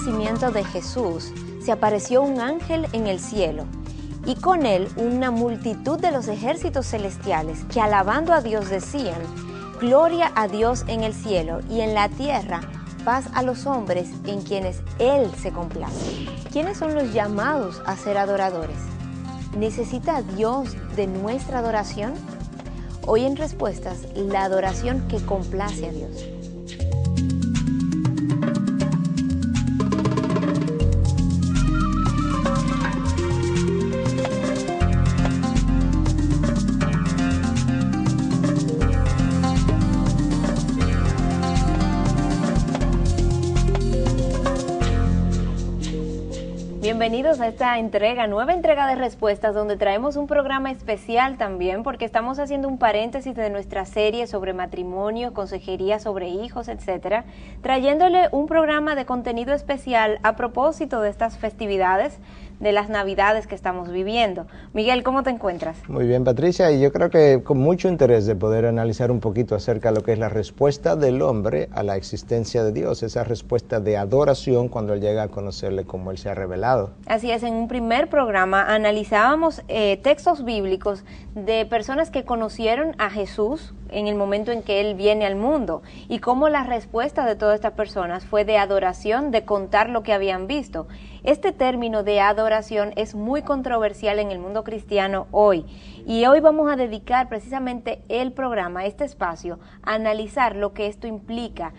nacimiento de Jesús, se apareció un ángel en el cielo, y con él una multitud de los ejércitos celestiales que alabando a Dios decían: Gloria a Dios en el cielo y en la tierra, paz a los hombres en quienes Él se complace. ¿Quiénes son los llamados a ser adoradores? ¿Necesita Dios de nuestra adoración? Hoy en Respuestas, la adoración que complace a Dios. Bienvenidos a esta nueva entrega de Respuestas, donde traemos un programa especial también, porque estamos haciendo un paréntesis de nuestra serie sobre matrimonio, consejería sobre hijos, etcétera, trayéndole un programa de contenido especial a propósito de estas festividades, de las Navidades que estamos viviendo. Miguel, ¿cómo te encuentras? Muy bien, Patricia, y yo creo que con mucho interés de poder analizar un poquito acerca de lo que es la respuesta del hombre a la existencia de Dios, esa respuesta de adoración cuando él llega a conocerle como él se ha revelado. Así es, en un primer programa analizábamos textos bíblicos de personas que conocieron a Jesús en el momento en que Él viene al mundo, y cómo la respuesta de todas estas personas fue de adoración, de contar lo que habían visto. Este término de adoración es muy controversial en el mundo cristiano hoy, y hoy vamos a dedicar precisamente el programa, este espacio, a analizar lo que esto implica,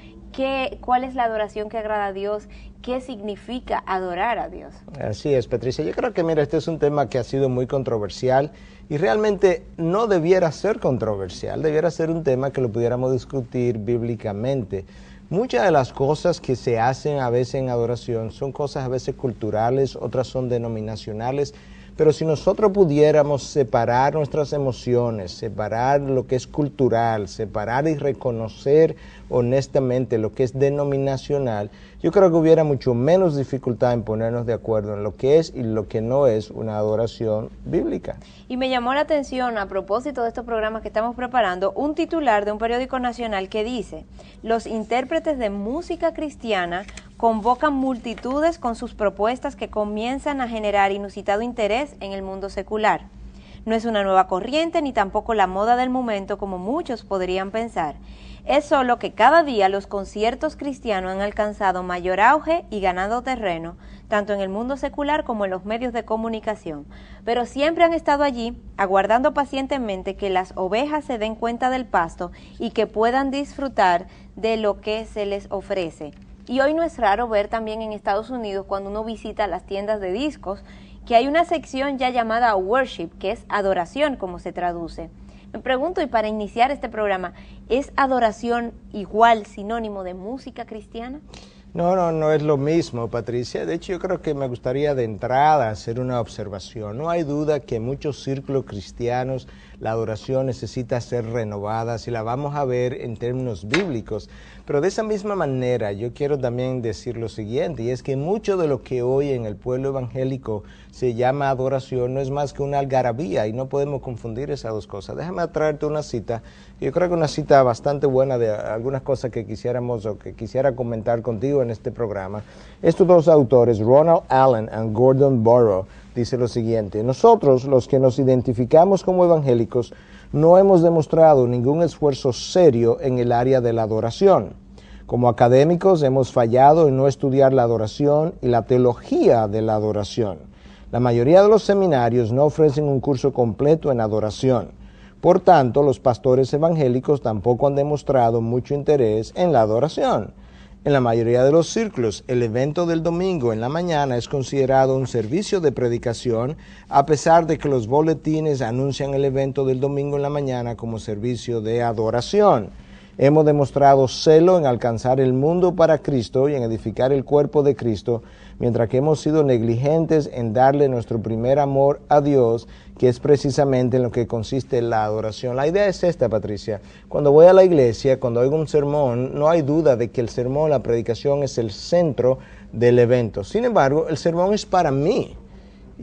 cuál es la adoración que agrada a Dios, qué significa adorar a Dios. Así es, Patricia. Yo creo que, mira, este es un tema que ha sido muy controversial y realmente no debiera ser controversial, debiera ser un tema que lo pudiéramos discutir bíblicamente. Muchas de las cosas que se hacen a veces en adoración son cosas a veces culturales, otras son denominacionales, pero si nosotros pudiéramos separar nuestras emociones, separar lo que es cultural, separar y reconocer honestamente lo que es denominacional, yo creo que hubiera mucho menos dificultad en ponernos de acuerdo en lo que es y lo que no es una adoración bíblica. Y me llamó la atención, a propósito de estos programas que estamos preparando, un titular de un periódico nacional que dice: los intérpretes de música cristiana convocan multitudes con sus propuestas que comienzan a generar inusitado interés en el mundo secular. No es una nueva corriente ni tampoco la moda del momento como muchos podrían pensar. Es solo que cada día los conciertos cristianos han alcanzado mayor auge y ganado terreno, tanto en el mundo secular como en los medios de comunicación. Pero siempre han estado allí, aguardando pacientemente que las ovejas se den cuenta del pasto y que puedan disfrutar de lo que se les ofrece. Y hoy no es raro ver también en Estados Unidos, cuando uno visita las tiendas de discos, que hay una sección ya llamada worship, que es adoración, como se traduce. Me pregunto, y para iniciar este programa, ¿es adoración igual sinónimo de música cristiana? No es lo mismo, Patricia. De hecho, yo creo que me gustaría de entrada hacer una observación. No hay duda que en muchos círculos cristianos la adoración necesita ser renovada, si la vamos a ver en términos bíblicos. Pero de esa misma manera yo quiero también decir lo siguiente, y es que mucho de lo que hoy en el pueblo evangélico se llama adoración no es más que una algarabía, y no podemos confundir esas dos cosas. Déjame traerte una cita, yo creo que una cita bastante buena de algunas cosas que quisiéramos o que quisiera comentar contigo en este programa. Estos dos autores, Ronald Allen y Gordon Burrow, dice lo siguiente: nosotros, los que nos identificamos como evangélicos, no hemos demostrado ningún esfuerzo serio en el área de la adoración. Como académicos hemos fallado en no estudiar la adoración y la teología de la adoración. La mayoría de los seminarios no ofrecen un curso completo en adoración. Por tanto, los pastores evangélicos tampoco han demostrado mucho interés en la adoración. En la mayoría de los círculos, el evento del domingo en la mañana es considerado un servicio de predicación, a pesar de que los boletines anuncian el evento del domingo en la mañana como servicio de adoración. Hemos demostrado celo en alcanzar el mundo para Cristo y en edificar el cuerpo de Cristo, mientras que hemos sido negligentes en darle nuestro primer amor a Dios, que es precisamente en lo que consiste la adoración. La idea es esta, Patricia. Cuando voy a la iglesia, cuando oigo un sermón, no hay duda de que el sermón, la predicación, es el centro del evento. Sin embargo, el sermón es para mí.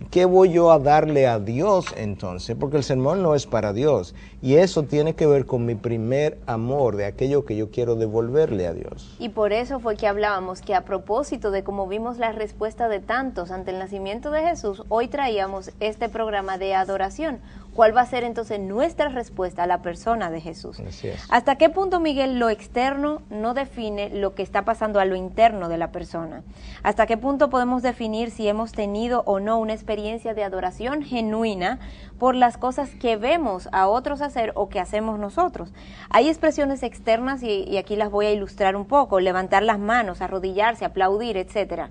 ¿Qué voy yo a darle a Dios entonces? Porque el sermón no es para Dios. Y eso tiene que ver con mi primer amor, de aquello que yo quiero devolverle a Dios. Y por eso fue que hablábamos que a propósito de cómo vimos la respuesta de tantos ante el nacimiento de Jesús, hoy traíamos este programa de adoración. ¿Cuál va a ser entonces nuestra respuesta a la persona de Jesús? Así es. ¿Hasta qué punto, Miguel, lo externo no define lo que está pasando a lo interno de la persona? ¿Hasta qué punto podemos definir si hemos tenido o no una experiencia de adoración genuina por las cosas que vemos a otros hacer o que hacemos nosotros? Hay expresiones externas y aquí las voy a ilustrar un poco: levantar las manos, arrodillarse, aplaudir, etcétera.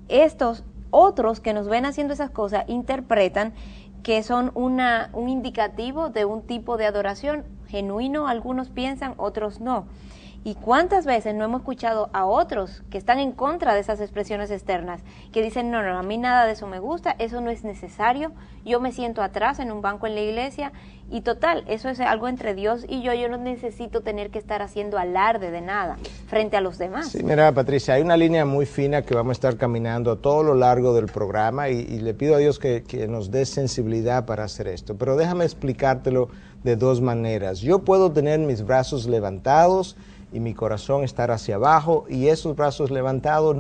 Estos otros que nos ven haciendo esas cosas interpretan que son un indicativo de un tipo de adoración genuino, algunos piensan, otros no. ¿Y cuántas veces no hemos escuchado a otros que están en contra de esas expresiones externas, que dicen, no, a mí nada de eso me gusta, eso no es necesario, yo me siento atrás en un banco en la iglesia, y total, eso es algo entre Dios y yo no necesito tener que estar haciendo alarde de nada frente a los demás? Sí, mira, Patricia, hay una línea muy fina que vamos a estar caminando a todo lo largo del programa y le pido a Dios que nos dé sensibilidad para hacer esto, pero déjame explicártelo de dos maneras. Yo puedo tener mis brazos levantados y mi corazón estar hacia abajo, y esos brazos levantados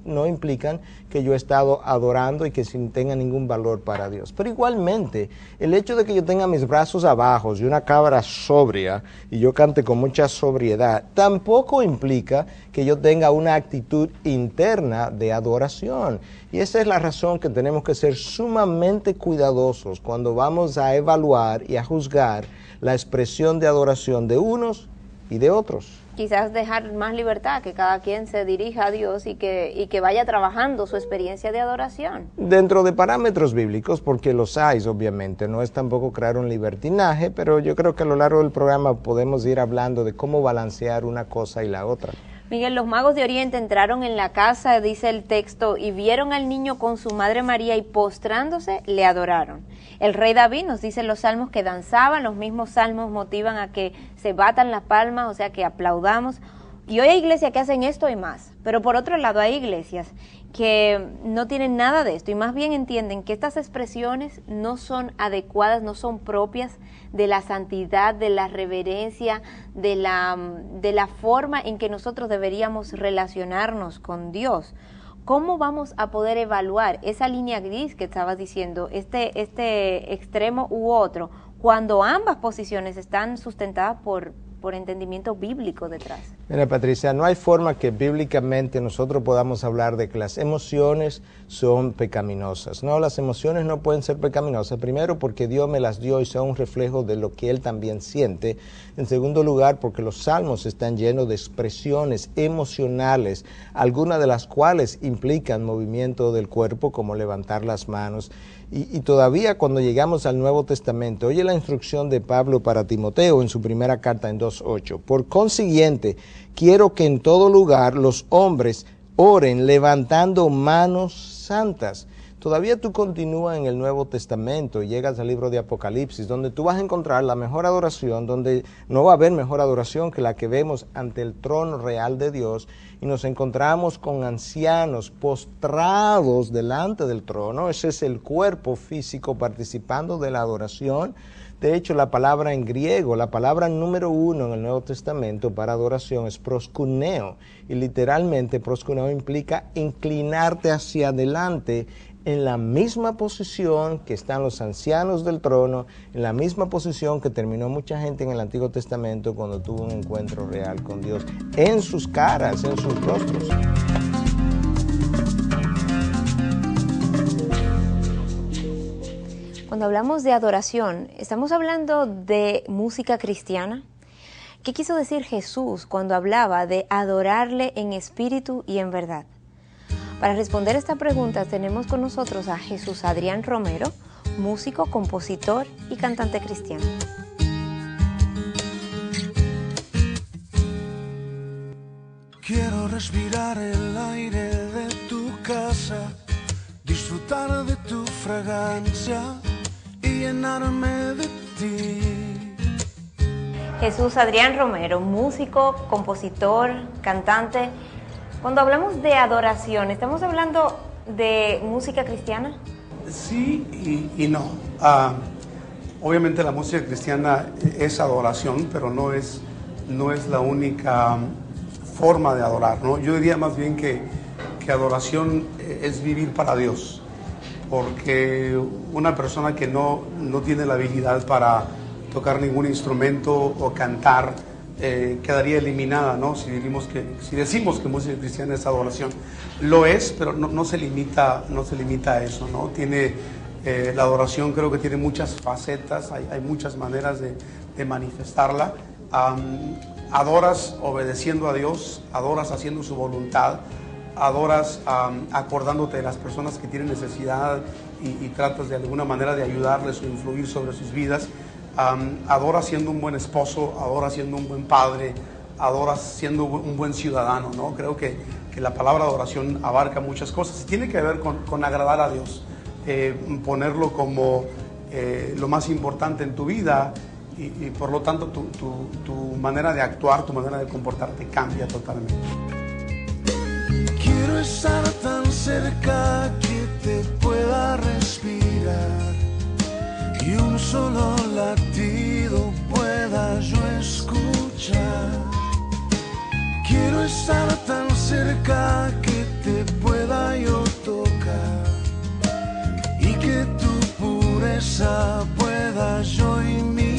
no implican que yo he estado adorando y que sin tenga ningún valor para Dios. Pero igualmente, el hecho de que yo tenga mis brazos abajo y una cabra sobria y yo cante con mucha sobriedad, tampoco implica que yo tenga una actitud interna de adoración. Y esa es la razón que tenemos que ser sumamente cuidadosos cuando vamos a evaluar y a juzgar la expresión de adoración de unos y de otros. Quizás dejar más libertad, que cada quien se dirija a Dios y que vaya trabajando su experiencia de adoración. Dentro de parámetros bíblicos, porque los hay, obviamente, no es tampoco crear un libertinaje, pero yo creo que a lo largo del programa podemos ir hablando de cómo balancear una cosa y la otra. Miguel, los magos de Oriente entraron en la casa, dice el texto, y vieron al niño con su madre María y postrándose le adoraron. El rey David nos dice en los salmos que danzaban, los mismos salmos motivan a que se batan las palmas, o sea que aplaudamos. Y hoy hay iglesias que hacen esto y más, pero por otro lado hay iglesias que no tienen nada de esto y más bien entienden que estas expresiones no son adecuadas, no son propias de la santidad, de la reverencia, de la forma en que nosotros deberíamos relacionarnos con Dios. ¿Cómo vamos a poder evaluar esa línea gris que estabas diciendo, este extremo u otro, cuando ambas posiciones están sustentadas por entendimiento bíblico detrás? Mira, Patricia, no hay forma que bíblicamente nosotros podamos hablar de que las emociones son pecaminosas. No, las emociones no pueden ser pecaminosas. Primero, porque Dios me las dio y son un reflejo de lo que Él también siente. En segundo lugar, porque los salmos están llenos de expresiones emocionales, algunas de las cuales implican movimiento del cuerpo, como levantar las manos. Y todavía cuando llegamos al Nuevo Testamento, oye la instrucción de Pablo para Timoteo en su primera carta en 2:8. Por consiguiente, quiero que en todo lugar los hombres oren levantando manos santas. Todavía tú continúas en el Nuevo Testamento y llegas al libro de Apocalipsis, donde tú vas a encontrar la mejor adoración, donde no va a haber mejor adoración que la que vemos ante el trono real de Dios, y nos encontramos con ancianos postrados delante del trono. Ese es el cuerpo físico participando de la adoración. De hecho, la palabra en griego, la palabra número 1 en el Nuevo Testamento para adoración es proskuneo, y literalmente proskuneo implica inclinarte hacia adelante en la misma posición que están los ancianos del trono, en la misma posición que terminó mucha gente en el Antiguo Testamento cuando tuvo un encuentro real con Dios, en sus caras, en sus rostros. Cuando hablamos de adoración, ¿estamos hablando de música cristiana? ¿Qué quiso decir Jesús cuando hablaba de adorarle en espíritu y en verdad? Para responder esta pregunta tenemos con nosotros a Jesús Adrián Romero, músico, compositor y cantante cristiano. Quiero respirar el aire de tu casa, disfrutar de tu fragancia y llenarme de ti. Jesús Adrián Romero, músico, compositor, cantante. Cuando hablamos de adoración, ¿estamos hablando de música cristiana? Sí y no. Obviamente la música cristiana es adoración, pero no es la única forma de adorar, ¿no? Yo diría más bien que adoración es vivir para Dios, porque una persona que no tiene la habilidad para tocar ningún instrumento o cantar quedaría eliminada, ¿no? Si decimos que música cristiana es adoración, lo es, pero no se limita a eso, ¿no? La adoración creo que tiene muchas facetas, hay muchas maneras de manifestarla. Adoras obedeciendo a Dios, adoras haciendo su voluntad, adoras acordándote de las personas que tienen necesidad y tratas de alguna manera de ayudarles o influir sobre sus vidas. Adoras siendo un buen esposo, adoras siendo un buen padre, adoras siendo un buen ciudadano, ¿no? Creo que la palabra adoración abarca muchas cosas y tiene que ver con agradar a Dios, ponerlo como lo más importante en tu vida y por lo tanto tu manera de actuar, tu manera de comportarte cambia totalmente. Quiero estar tan cerca que te pueda respirar y un solo latido pueda yo escuchar. Quiero estar tan cerca que te pueda yo tocar y que tu pureza pueda yo imitar.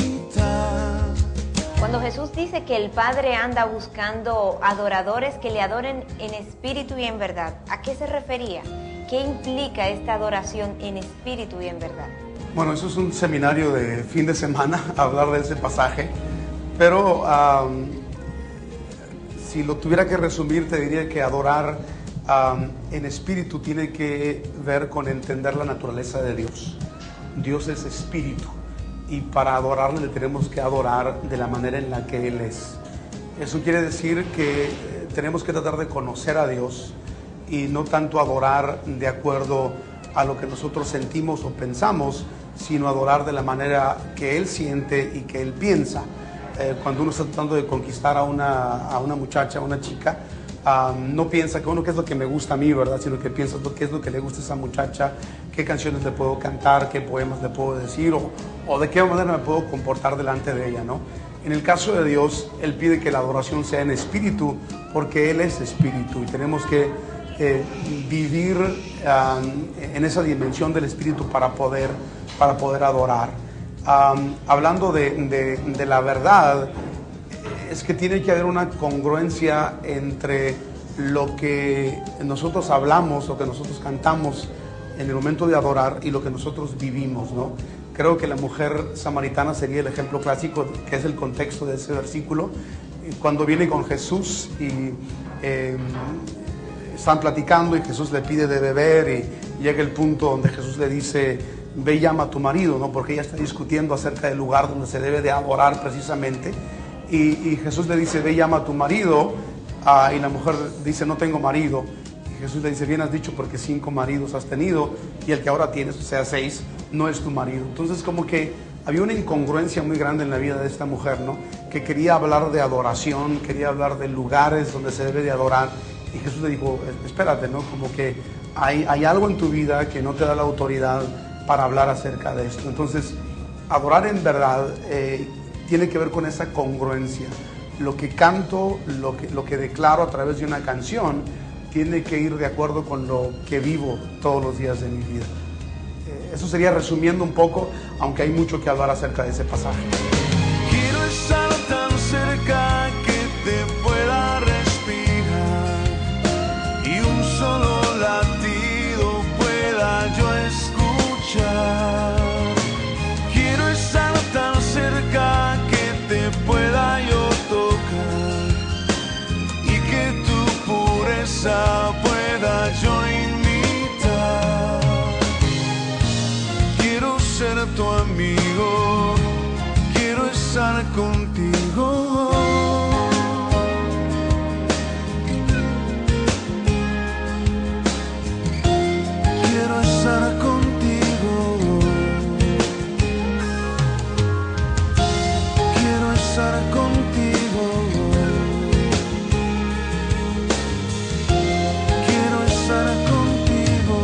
Cuando Jesús dice que el Padre anda buscando adoradores que le adoren en espíritu y en verdad, ¿a qué se refería? ¿Qué implica esta adoración en espíritu y en verdad? Bueno, eso es un seminario de fin de semana, hablar de ese pasaje, pero si lo tuviera que resumir, te diría que adorar en espíritu tiene que ver con entender la naturaleza de Dios. Dios es espíritu y para adorarle le tenemos que adorar de la manera en la que Él es. Eso quiere decir que tenemos que tratar de conocer a Dios y no tanto adorar de acuerdo a lo que nosotros sentimos o pensamos, sino adorar de la manera que Él siente y que Él piensa. Cuando uno está tratando de conquistar a una muchacha, a una chica, no piensa que, bueno, qué es lo que me gusta a mí, ¿verdad? Sino que piensa qué es lo que le gusta a esa muchacha, qué canciones le puedo cantar, qué poemas le puedo decir o de qué manera me puedo comportar delante de ella, ¿no? En el caso de Dios, Él pide que la adoración sea en espíritu, porque Él es espíritu y tenemos que vivir en esa dimensión del espíritu para poder adorar. Hablando de la verdad, es que tiene que haber una congruencia entre lo que nosotros hablamos, lo que nosotros cantamos en el momento de adorar y lo que nosotros vivimos, ¿no? Creo que la mujer samaritana sería el ejemplo clásico, que es el contexto de ese versículo, cuando viene con Jesús y están platicando y Jesús le pide de beber y llega el punto donde Jesús le dice: ve y llama a tu marido, ¿no? Porque ella está discutiendo acerca del lugar donde se debe de adorar precisamente. Y Jesús le dice: ve y llama a tu marido. Y la mujer dice: no tengo marido. Y Jesús le dice: bien has dicho, porque 5 maridos has tenido y el que ahora tienes, o sea 6, no es tu marido. Entonces como que había una incongruencia muy grande en la vida de esta mujer, ¿no? Que quería hablar de adoración, quería hablar de lugares donde se debe de adorar. Y Jesús le dijo: espérate, ¿no? Como que hay algo en tu vida que no te da la autoridad para hablar acerca de esto. Entonces, adorar en verdad tiene que ver con esa congruencia. Lo que canto, lo que declaro a través de una canción, tiene que ir de acuerdo con lo que vivo todos los días de mi vida. Eso sería resumiendo un poco, aunque hay mucho que hablar acerca de ese pasaje. Quiero estar tan cerca que te pueda respirar y un solo latido pueda yo escuchar. Quiero estar tan cerca que te pueda yo tocar y que tu pureza pueda yo imitar. Quiero ser tu amigo, quiero estar contigo. Quiero estar contigo. Quiero estar contigo. Quiero estar contigo.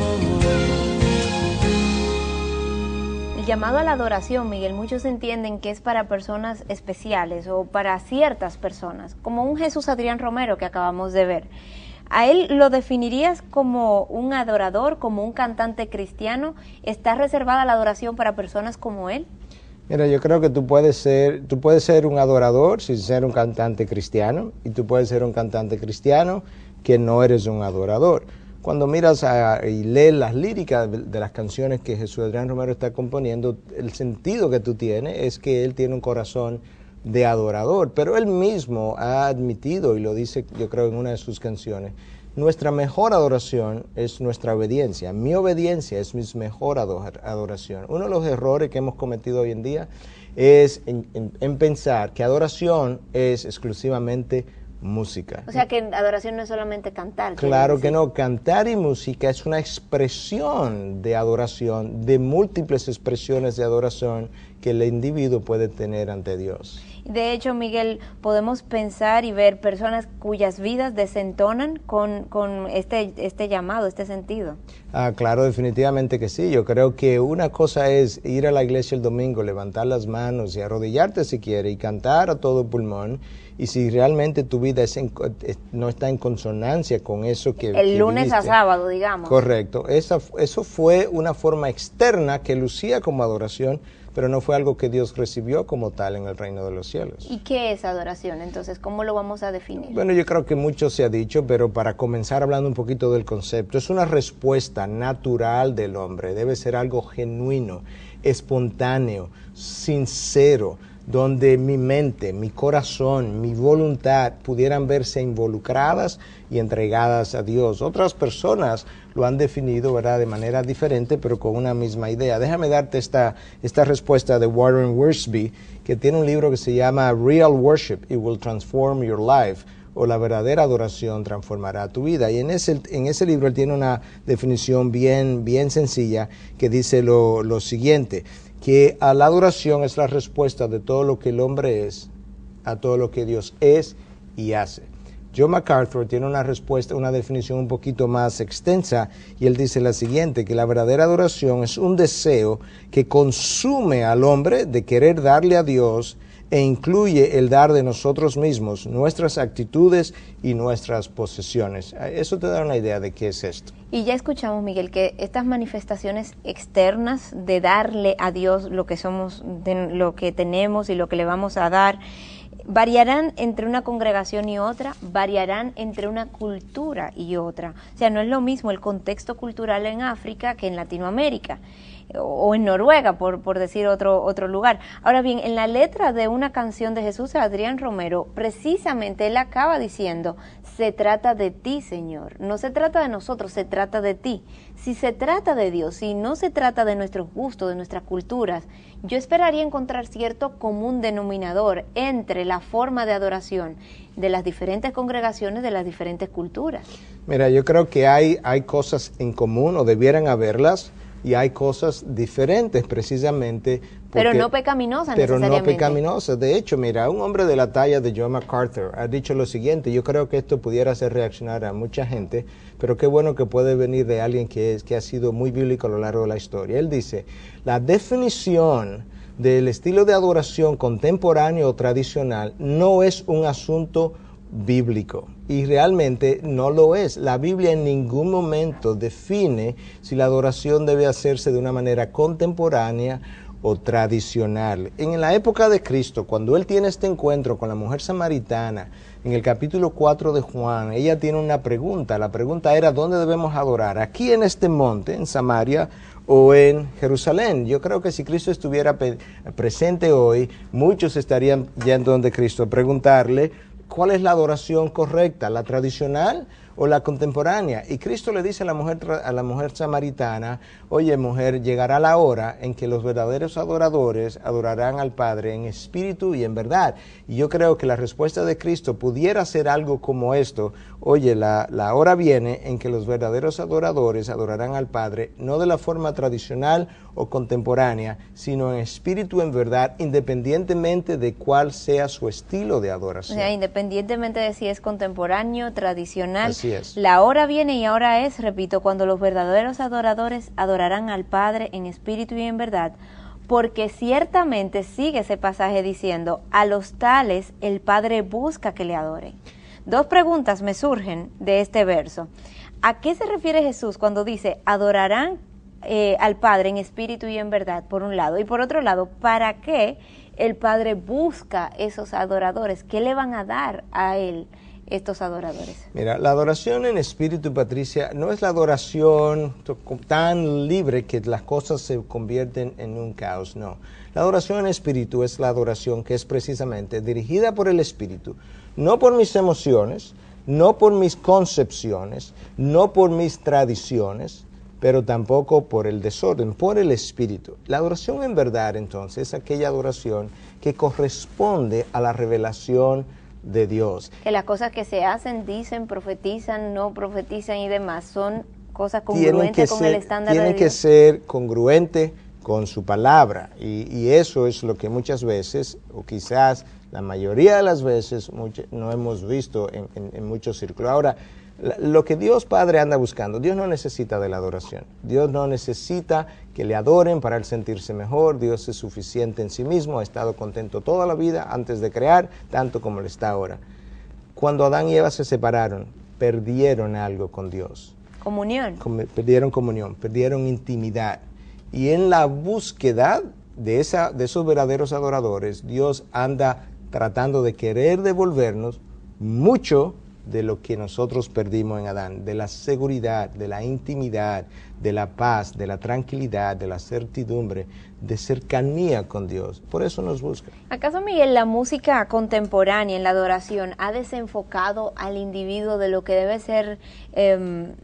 El llamado a la adoración, Miguel, muchos entienden que es para personas especiales o para ciertas personas, como un Jesús Adrián Romero que acabamos de ver. ¿A él lo definirías como un adorador, como un cantante cristiano? ¿Está reservada la adoración para personas como él? Mira, yo creo que tú puedes ser un adorador sin ser un cantante cristiano, y tú puedes ser un cantante cristiano que no eres un adorador. Cuando miras y lees las líricas de las canciones que Jesús Adrián Romero está componiendo, el sentido que tú tienes es que él tiene un corazón de adorador, pero él mismo ha admitido, y lo dice yo creo en una de sus canciones, nuestra mejor adoración es nuestra obediencia. Mi obediencia es mi mejor adoración. Uno de los errores que hemos cometido hoy en día es en pensar que adoración es exclusivamente música. O sea que adoración no es solamente cantar. Claro que no, cantar y música es una expresión de adoración, de múltiples expresiones de adoración que el individuo puede tener ante Dios. De hecho, Miguel, podemos pensar y ver personas cuyas vidas desentonan con este llamado, este sentido. Claro, definitivamente que sí. Yo creo que una cosa es ir a la iglesia el domingo, levantar las manos y arrodillarte si quiere y cantar a todo pulmón. Y si realmente tu vida no está en consonancia con eso que el lunes viviste, a sábado, digamos. Correcto. Eso fue una forma externa que lucía como adoración, pero no fue algo que Dios recibió como tal en el reino de los cielos. ¿Y qué es adoración? Entonces, ¿cómo lo vamos a definir? Bueno, yo creo que mucho se ha dicho, pero para comenzar hablando un poquito del concepto, es una respuesta natural del hombre, debe ser algo genuino, espontáneo, sincero, donde mi mente, mi corazón, mi voluntad pudieran verse involucradas y entregadas a Dios. Otras personas lo han definido, ¿verdad?, de manera diferente, pero con una misma idea. Déjame darte esta respuesta de Warren Wiersbe, que tiene un libro que se llama Real Worship, It Will Transform Your Life, o La verdadera adoración transformará tu vida. Y en ese libro él tiene una definición bien sencilla que dice lo siguiente, que a la adoración es la respuesta de todo lo que el hombre es a todo lo que Dios es y hace. John MacArthur tiene una definición un poquito más extensa, y él dice la siguiente, que la verdadera adoración es un deseo que consume al hombre de querer darle a Dios e incluye el dar de nosotros mismos, nuestras actitudes y nuestras posesiones. Eso te da una idea de qué es esto. Y ya escuchamos, Miguel, que estas manifestaciones externas de darle a Dios lo que somos, de lo que tenemos y lo que le vamos a dar, variarán entre una congregación y otra, variarán entre una cultura y otra. O sea, no es lo mismo el contexto cultural en África que en Latinoamérica o en Noruega, por decir otro lugar. Ahora bien, en la letra de una canción de Jesús Adrián Romero, precisamente él acaba diciendo, se trata de ti, Señor. No se trata de nosotros, se trata de ti. Si se trata de Dios, si no se trata de nuestros gustos, de nuestras culturas, yo esperaría encontrar cierto común denominador entre la forma de adoración de las diferentes congregaciones, de las diferentes culturas. Mira, yo creo que hay cosas en común, o debieran haberlas, y hay cosas diferentes precisamente. Pero no pecaminosas necesariamente. Pero no pecaminosas. De hecho, mira, un hombre de la talla de John MacArthur ha dicho lo siguiente, yo creo que esto pudiera hacer reaccionar a mucha gente, pero qué bueno que puede venir de alguien que ha sido muy bíblico a lo largo de la historia. Él dice, la definición del estilo de adoración contemporáneo o tradicional no es un asunto bíblico, y realmente no lo es. La Biblia en ningún momento define si la adoración debe hacerse de una manera contemporánea o tradicional. En la época de Cristo, cuando él tiene este encuentro con la mujer samaritana, en el capítulo 4 de Juan, ella tiene una pregunta. La pregunta era, ¿dónde debemos adorar? ¿Aquí en este monte, en Samaria, o en Jerusalén? Yo creo que si Cristo estuviera presente hoy, muchos estarían yendo donde Cristo a preguntarle, ¿cuál es la adoración correcta? ¿La tradicional o la contemporánea? Y Cristo le dice a la mujer samaritana, oye mujer, llegará la hora en que los verdaderos adoradores adorarán al Padre en espíritu y en verdad. Y yo creo que la respuesta de Cristo pudiera ser algo como esto, oye, la hora viene en que los verdaderos adoradores adorarán al Padre, no de la forma tradicional o contemporánea, sino en espíritu y en verdad, independientemente de cuál sea su estilo de adoración. O sea, independientemente de si es contemporáneo, tradicional. Así es. La hora viene y ahora es, repito, cuando los verdaderos adoradores adorarán al Padre en espíritu y en verdad, porque ciertamente sigue ese pasaje diciendo, a los tales el Padre busca que le adoren. Dos preguntas me surgen de este verso. ¿A qué se refiere Jesús cuando dice, adorarán al Padre en espíritu y en verdad, por un lado? Y por otro lado, ¿para qué el Padre busca esos adoradores? ¿Qué le van a dar a Él estos adoradores? Mira, la adoración en espíritu, Patricia, no es la adoración tan libre que las cosas se convierten en un caos, no. La adoración en espíritu es la adoración que es precisamente dirigida por el espíritu, no por mis emociones, no por mis concepciones, no por mis tradiciones, pero tampoco por el desorden, por el espíritu. La adoración en verdad, entonces, es aquella adoración que corresponde a la revelación de Dios. Que las cosas que se hacen, dicen, profetizan, no profetizan y demás, son cosas congruentes con el estándar de Dios. Tienen que ser congruentes con su palabra, y eso es lo que muchas veces, o quizás la mayoría de las veces, no hemos visto en muchos círculos. Ahora, lo que Dios Padre anda buscando, Dios no necesita de la adoración, Dios no necesita que le adoren para él sentirse mejor, Dios es suficiente en sí mismo, ha estado contento toda la vida antes de crear, tanto como lo está ahora. Cuando Adán y Eva se separaron, perdieron algo con Dios. Comunión. Perdieron comunión, perdieron intimidad. Y en la búsqueda de esos verdaderos adoradores, Dios anda tratando de querer devolvernos mucho de lo que nosotros perdimos en Adán, de la seguridad, de la intimidad, de la paz, de la tranquilidad, de la certidumbre, de cercanía con Dios. Por eso nos busca. ¿Acaso, Miguel, la música contemporánea en la adoración ha desenfocado al individuo de lo que debe ser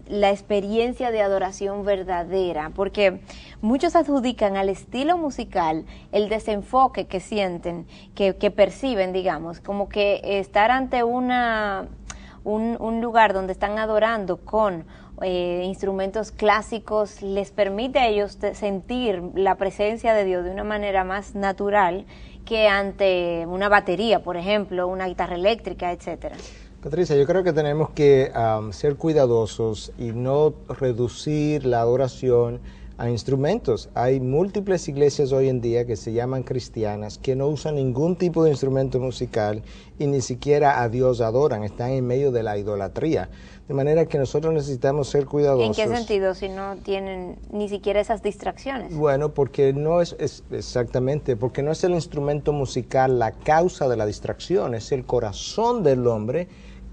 la experiencia de adoración verdadera? Porque muchos adjudican al estilo musical el desenfoque que sienten, que perciben, digamos, como que estar ante un lugar donde están adorando con instrumentos clásicos les permite a ellos sentir la presencia de Dios de una manera más natural que ante una batería, por ejemplo, una guitarra eléctrica, etcétera. Patricia, yo creo que tenemos que ser cuidadosos y no reducir la adoración a instrumentos. Hay múltiples iglesias hoy en día que se llaman cristianas que no usan ningún tipo de instrumento musical y ni siquiera a Dios adoran, están en medio de la idolatría. De manera que nosotros necesitamos ser cuidadosos. ¿En qué sentido? Si no tienen ni siquiera esas distracciones. Bueno, porque no es exactamente, porque no es el instrumento musical la causa de la distracción, es el corazón del hombre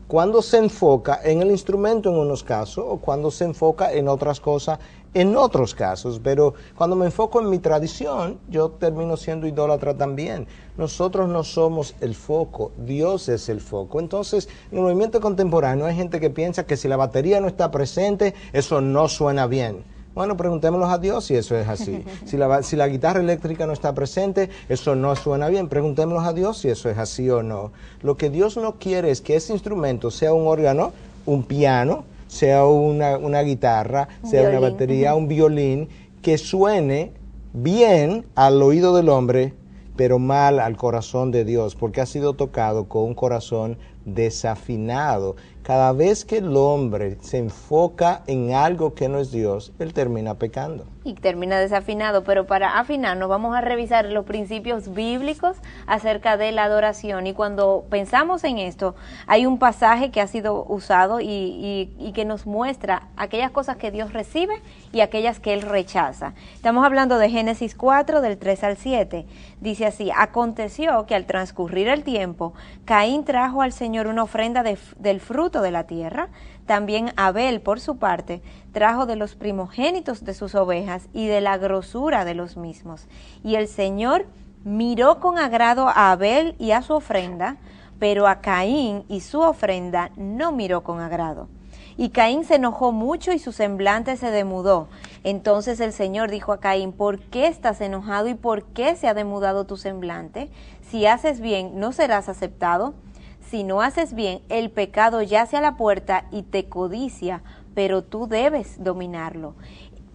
cuando se enfoca en el instrumento en unos casos o cuando se enfoca en otras cosas en otros casos, pero cuando me enfoco en mi tradición, yo termino siendo idólatra también. Nosotros no somos el foco, Dios es el foco. Entonces, en el movimiento contemporáneo hay gente que piensa que si la batería no está presente, eso no suena bien. Bueno, preguntémoslo a Dios si eso es así. Si la guitarra eléctrica no está presente, eso no suena bien. Preguntémoslo a Dios si eso es así o no. Lo que Dios no quiere es que ese instrumento sea un órgano, un piano, sea una guitarra, sea una batería, un violín, que suene bien al oído del hombre, pero mal al corazón de Dios, porque ha sido tocado con un corazón desafinado. Cada vez que el hombre se enfoca en algo que no es Dios, él termina pecando. Y termina desafinado, pero para afinarnos vamos a revisar los principios bíblicos acerca de la adoración. Y cuando pensamos en esto, hay un pasaje que ha sido usado y que nos muestra aquellas cosas que Dios recibe y aquellas que Él rechaza. Estamos hablando de Génesis 4, del 3 al 7. Dice así: aconteció que al transcurrir el tiempo, Caín trajo al Señor una ofrenda del fruto de la tierra. También Abel, por su parte, trajo de los primogénitos de sus ovejas y de la grosura de los mismos. Y el Señor miró con agrado a Abel y a su ofrenda, pero a Caín y su ofrenda no miró con agrado. Y Caín se enojó mucho y su semblante se demudó. Entonces el Señor dijo a Caín: ¿por qué estás enojado y por qué se ha demudado tu semblante? Si haces bien, ¿no serás aceptado? Si no haces bien, el pecado yace a la puerta y te codicia, pero tú debes dominarlo.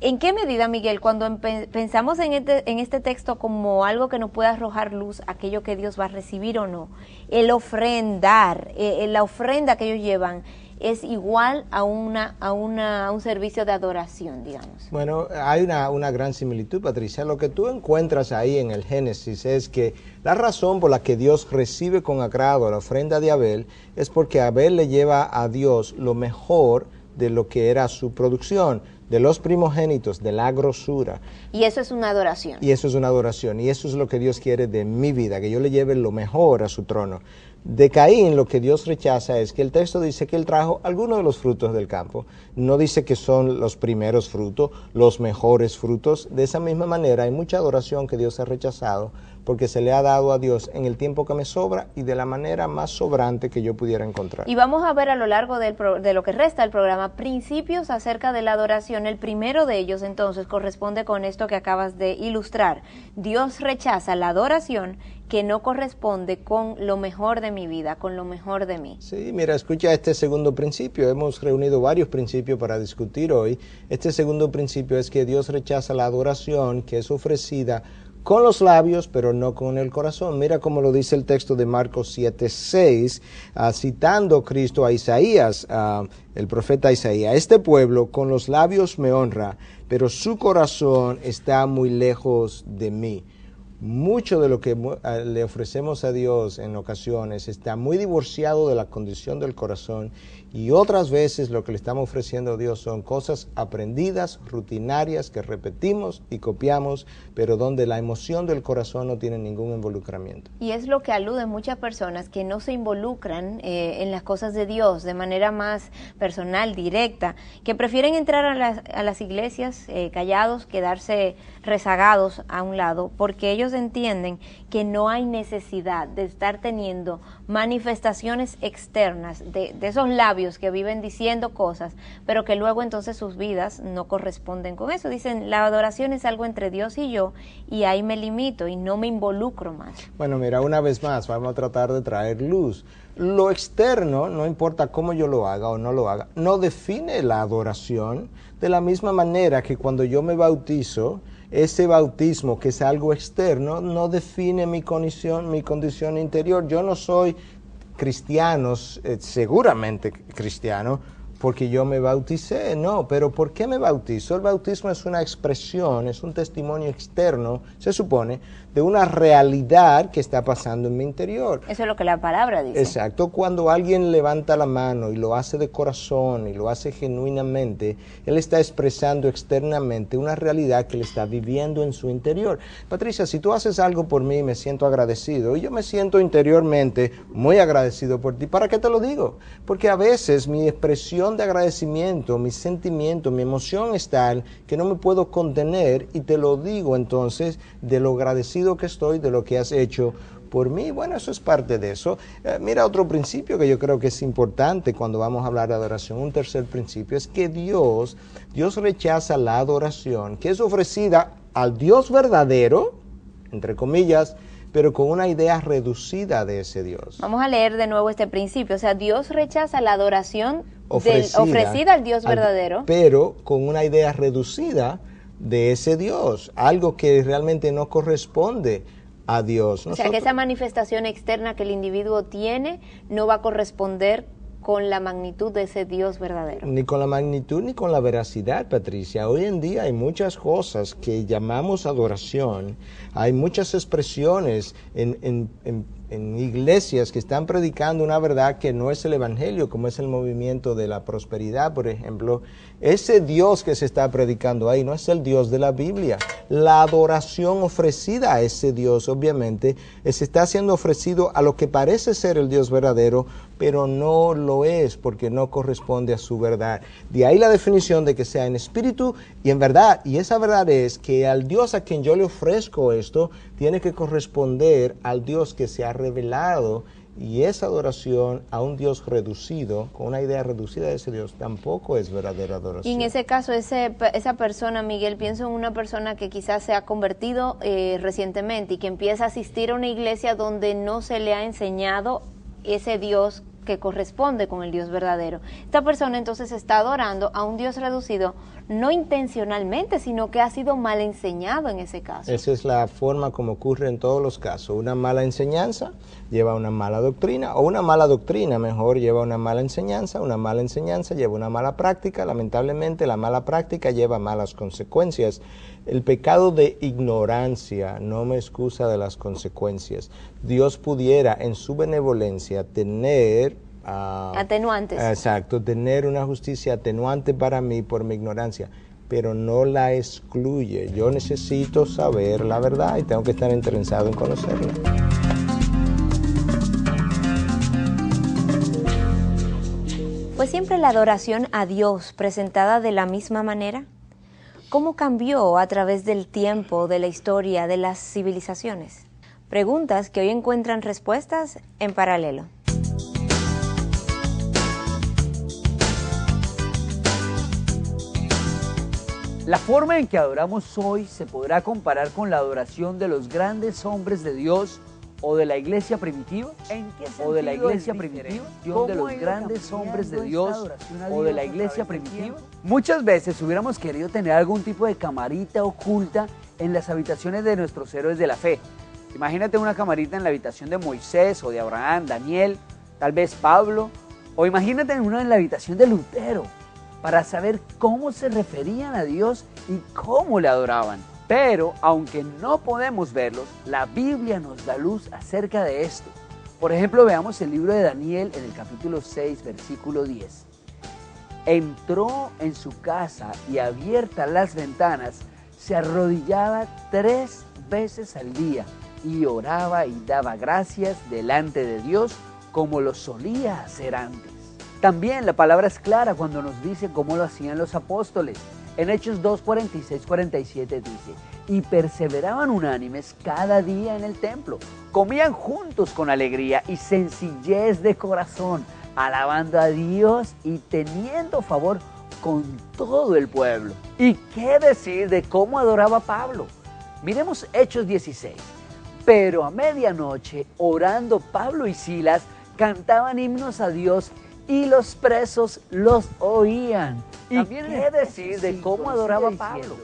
¿En qué medida, Miguel, cuando pensamos en este texto como algo que nos pueda arrojar luz, aquello que Dios va a recibir o no, el ofrendar, la ofrenda que ellos llevan, es igual a un servicio de adoración, digamos? Bueno, hay una gran similitud, Patricia. Lo que tú encuentras ahí en el Génesis es que la razón por la que Dios recibe con agrado la ofrenda de Abel es porque Abel le lleva a Dios lo mejor de lo que era su producción, de los primogénitos, de la grosura. Y eso es una adoración. Y eso es una adoración, y eso es lo que Dios quiere de mi vida, que yo le lleve lo mejor a su trono. De Caín, lo que Dios rechaza es que el texto dice que él trajo algunos de los frutos del campo. No dice que son los primeros frutos, los mejores frutos. De esa misma manera hay mucha adoración que Dios ha rechazado porque se le ha dado a Dios en el tiempo que me sobra y de la manera más sobrante que yo pudiera encontrar. Y vamos a ver a lo largo de lo que resta del programa principios acerca de la adoración. El primero de ellos entonces corresponde con esto que acabas de ilustrar. Dios rechaza la adoración que no corresponde con lo mejor de mi vida, con lo mejor de mí. Sí, mira, escucha este segundo principio. Hemos reunido varios principios para discutir hoy. Este segundo principio es que Dios rechaza la adoración que es ofrecida con los labios, pero no con el corazón. Mira cómo lo dice el texto de Marcos 7:6, citando Cristo a Isaías, el profeta Isaías. Este pueblo con los labios me honra, pero su corazón está muy lejos de mí. Mucho de lo que le ofrecemos a Dios en ocasiones está muy divorciado de la condición del corazón, y otras veces lo que le estamos ofreciendo a Dios son cosas aprendidas, rutinarias, que repetimos y copiamos, pero donde la emoción del corazón no tiene ningún involucramiento. Y es lo que aluden muchas personas que no se involucran en las cosas de Dios de manera más personal, directa, que prefieren entrar a las iglesias callados, quedarse rezagados a un lado, porque ellos entienden que no hay necesidad de estar teniendo manifestaciones externas de esos labios que viven diciendo cosas, pero que luego entonces sus vidas no corresponden con eso. Dicen, la adoración es algo entre Dios y yo, y ahí me limito y no me involucro más. Bueno, mira, una vez más, vamos a tratar de traer luz. Lo externo, no importa cómo yo lo haga o no lo haga, no define la adoración, de la misma manera que cuando yo me bautizo, ese bautismo, que es algo externo, no define mi condición interior. Yo no soy cristiano, seguramente cristiano, porque yo me bauticé, no, pero ¿por qué me bautizo? El bautismo es una expresión, es un testimonio externo, se supone, de una realidad que está pasando en mi interior. Eso es lo que la palabra dice. Exacto, cuando alguien levanta la mano y lo hace de corazón y lo hace genuinamente, él está expresando externamente una realidad que él está viviendo en su interior. Patricia, si tú haces algo por mí, me siento agradecido, y yo me siento interiormente muy agradecido por ti. ¿Para qué te lo digo? Porque a veces mi expresión de agradecimiento, mi sentimiento, mi emoción es tal que no me puedo contener, y te lo digo entonces de lo agradecido que estoy de lo que has hecho por mí. Bueno, eso es parte de eso. Mira, otro principio que yo creo que es importante cuando vamos a hablar de adoración, un tercer principio, es que Dios rechaza la adoración que es ofrecida al Dios verdadero, entre comillas, pero con una idea reducida de ese Dios. Vamos a leer de nuevo este principio. O sea, Dios rechaza la adoración ofrecida al Dios verdadero, pero con una idea reducida de ese Dios, algo que realmente no corresponde a Dios. O sea, que esa manifestación externa que el individuo tiene no va a corresponder con la magnitud de ese Dios verdadero. Ni con la magnitud ni con la veracidad, Patricia. Hoy en día hay muchas cosas que llamamos adoración, hay muchas expresiones en iglesias que están predicando una verdad que no es el evangelio, como es el movimiento de la prosperidad, por ejemplo. Ese Dios que se está predicando ahí no es el Dios de la Biblia. La adoración ofrecida a ese Dios, obviamente, se está siendo ofrecido a lo que parece ser el Dios verdadero, pero no lo es, porque no corresponde a su verdad. De ahí la definición de que sea en espíritu y en verdad. Y esa verdad es que al Dios a quien yo le ofrezco esto, tiene que corresponder al Dios que se ha revelado, y esa adoración a un Dios reducido, con una idea reducida de ese Dios, tampoco es verdadera adoración. Y en ese caso, esa persona, Miguel, pienso en una persona que quizás se ha convertido recientemente y que empieza a asistir a una iglesia donde no se le ha enseñado ese Dios que corresponde con el Dios verdadero. Esta persona entonces está adorando a un Dios reducido, no intencionalmente, sino que ha sido mal enseñado en ese caso. Esa es la forma como ocurre en todos los casos. Una mala enseñanza lleva a una mala doctrina, o una mala doctrina, mejor, lleva a una mala enseñanza lleva a una mala práctica. Lamentablemente, la mala práctica lleva a malas consecuencias. El pecado de ignorancia no me excusa de las consecuencias. Dios pudiera, en su benevolencia, tener atenuantes. Exacto, tener una justicia atenuante para mí por mi ignorancia, pero no la excluye. Yo necesito saber la verdad y tengo que estar interesado en conocerla. ¿Fue siempre la adoración a Dios presentada de la misma manera? ¿Cómo cambió a través del tiempo, de la historia, de las civilizaciones? Preguntas que hoy encuentran respuestas en Paralelo. La forma en que adoramos hoy se podrá comparar con la adoración de los grandes hombres de Dios o de la iglesia primitiva. ¿En qué sentido o de la iglesia es primitiva, diferente? de los ¿Cómo grandes ha ido hombres de cambiando Dios esta adoración a o de Dios la a iglesia través del primitiva. tiempo? Muchas veces hubiéramos querido tener algún tipo de camarita oculta en las habitaciones de nuestros héroes de la fe. Imagínate una camarita en la habitación de Moisés o de Abraham, Daniel, tal vez Pablo, o imagínate una en la habitación de Lutero, para saber cómo se referían a Dios y cómo le adoraban. Pero, aunque no podemos verlos, la Biblia nos da luz acerca de esto. Por ejemplo, veamos el libro de Daniel en el capítulo 6, versículo 10. Entró en su casa y abiertas las ventanas, se arrodillaba 3 veces al día y oraba y daba gracias delante de Dios como lo solía hacer antes. También la palabra es clara cuando nos dice cómo lo hacían los apóstoles. En Hechos 2, 46, 47 dice, y perseveraban unánimes cada día en el templo, comían juntos con alegría y sencillez de corazón, alabando a Dios y teniendo favor con todo el pueblo. ¿Y qué decir de cómo adoraba Pablo? Miremos Hechos 16. Pero a medianoche, orando Pablo y Silas, cantaban himnos a Dios y los presos los oían. ¿Y También qué decir de cómo adoraba Pablo?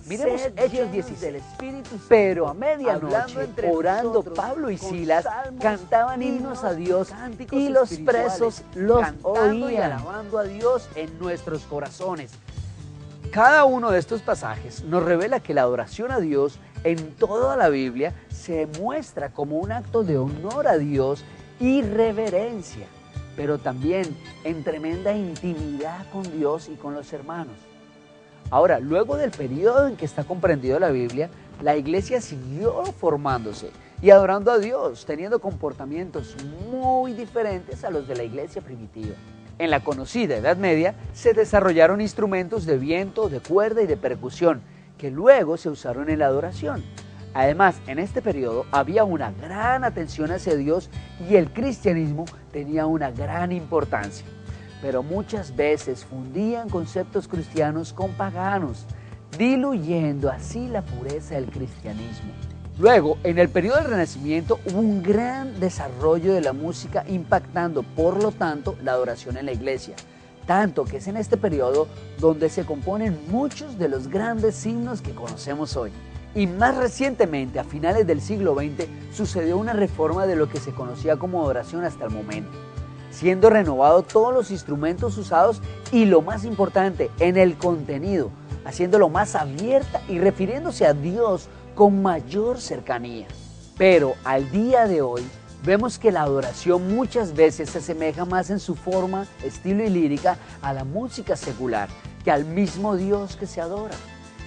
Miremos Sed Hechos llenos 16. del Espíritu Santo, Pero a hablando medianoche, entre orando nosotros Pablo y con Silas, salmos, cantaban himnos a Dios cánticos y los espirituales, presos los cantando y oían. alabando a Dios en nuestros corazones. Cada uno de estos pasajes nos revela que la adoración a Dios en toda la Biblia se muestra como un acto de honor a Dios y reverencia, pero también en tremenda intimidad con Dios y con los hermanos. Ahora, luego del periodo en que está comprendido la Biblia, la iglesia siguió formándose y adorando a Dios, teniendo comportamientos muy diferentes a los de la iglesia primitiva. En la conocida Edad Media se desarrollaron instrumentos de viento, de cuerda y de percusión, que luego se usaron en la adoración. Además, en este periodo había una gran atención hacia Dios y el cristianismo tenía una gran importancia. Pero muchas veces fundían conceptos cristianos con paganos, diluyendo así la pureza del cristianismo. Luego, en el periodo del Renacimiento, hubo un gran desarrollo de la música, impactando, por lo tanto, la adoración en la iglesia. Tanto que es en este periodo donde se componen muchos de los grandes himnos que conocemos hoy. Y más recientemente, a finales del siglo XX, sucedió una reforma de lo que se conocía como adoración hasta el momento, siendo renovados todos los instrumentos usados y, lo más importante, en el contenido, haciéndolo más abierta y refiriéndose a Dios con mayor cercanía. Pero al día de hoy vemos que la adoración muchas veces se asemeja más en su forma, estilo y lírica a la música secular que al mismo Dios que se adora,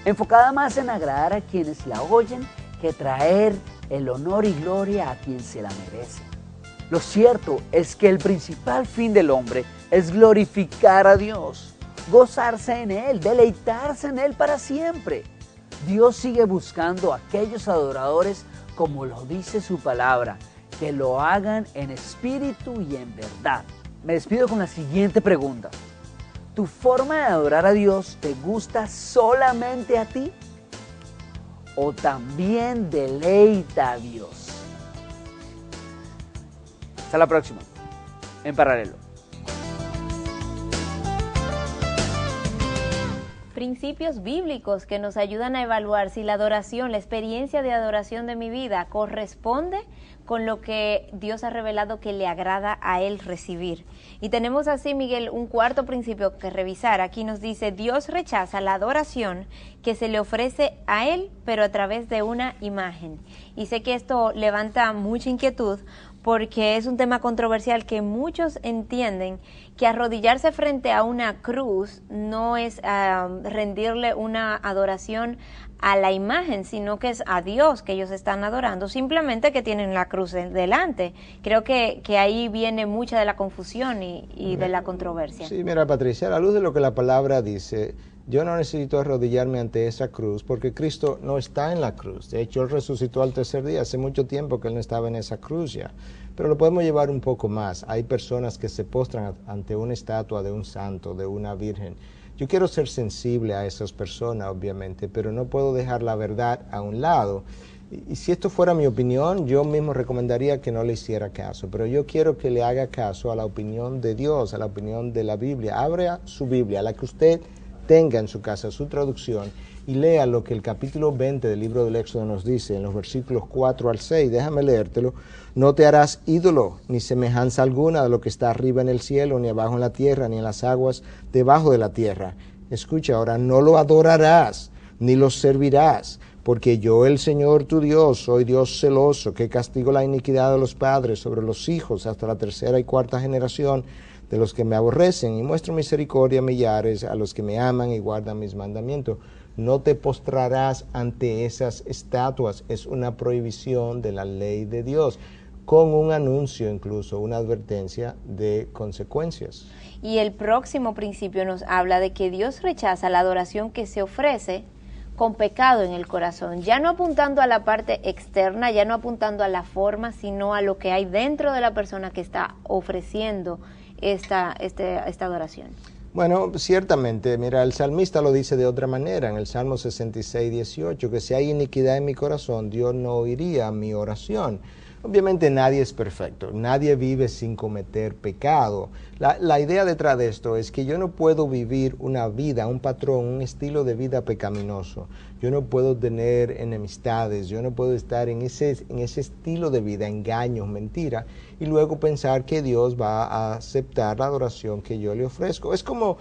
enfocada más en agradar a quienes la oyen que traer el honor y gloria a quien se la merece. Lo cierto es que el principal fin del hombre es glorificar a Dios, gozarse en Él, deleitarse en Él para siempre. Dios sigue buscando a aquellos adoradores, como lo dice su palabra, que lo hagan en espíritu y en verdad. Me despido con la siguiente pregunta. ¿Tu forma de adorar a Dios te gusta solamente a ti? ¿O también deleita a Dios? Hasta la próxima, en Paralelo. principios bíblicos que nos ayudan a evaluar si la adoración, la experiencia de adoración de mi vida corresponde con lo que Dios ha revelado que le agrada a Él recibir. Y tenemos así, Miguel, un cuarto principio que revisar. Aquí nos dice, Dios rechaza la adoración que se le ofrece a Él, pero a través de una imagen. Y sé que esto levanta mucha inquietud, porque es un tema controversial que muchos entienden que arrodillarse frente a una cruz no es rendirle una adoración a la imagen, sino que es a Dios que ellos están adorando, simplemente que tienen la cruz delante. Creo que ahí viene mucha de la confusión y de la controversia. Sí, mira, Patricia, a la luz de lo que la palabra dice, yo no necesito arrodillarme ante esa cruz porque Cristo no está en la cruz. De hecho, Él resucitó al tercer día. Hace mucho tiempo que Él no estaba en esa cruz ya. Pero lo podemos llevar un poco más. Hay personas que se postran ante una estatua de un santo, de una virgen. Yo quiero ser sensible a esas personas, obviamente, pero no puedo dejar la verdad a un lado. Y si esto fuera mi opinión, yo mismo recomendaría que no le hiciera caso. Pero yo quiero que le haga caso a la opinión de Dios, a la opinión de la Biblia. Abra su Biblia, la que usted tenga en su casa, su traducción, y lea lo que el capítulo 20 del libro del Éxodo nos dice en los versículos 4 al 6. Déjame leértelo. No te harás ídolo, ni semejanza alguna de lo que está arriba en el cielo, ni abajo en la tierra, ni en las aguas debajo de la tierra. Escucha ahora, no lo adorarás, ni lo servirás, porque yo, el Señor tu Dios, soy Dios celoso, que castigo la iniquidad de los padres sobre los hijos hasta la tercera y cuarta generación de los que me aborrecen, y muestro misericordia a millares, a los que me aman y guardan mis mandamientos. No te postrarás ante esas estatuas, es una prohibición de la ley de Dios, con un anuncio incluso, una advertencia de consecuencias. Y el próximo principio nos habla de que Dios rechaza la adoración que se ofrece con pecado en el corazón, ya no apuntando a la parte externa, ya no apuntando a la forma, sino a lo que hay dentro de la persona que está ofreciendo esta adoración. Bueno, ciertamente, mira, el salmista lo dice de otra manera en el Salmo 66, 18, que si hay iniquidad en mi corazón, Dios no oiría mi oración. Obviamente nadie es perfecto, nadie vive sin cometer pecado. La idea detrás de esto es que yo no puedo vivir una vida, un patrón, un estilo de vida pecaminoso. Yo no puedo tener enemistades, yo no puedo estar en ese estilo de vida, engaños, mentiras, y luego pensar que Dios va a aceptar la adoración que yo le ofrezco. Es como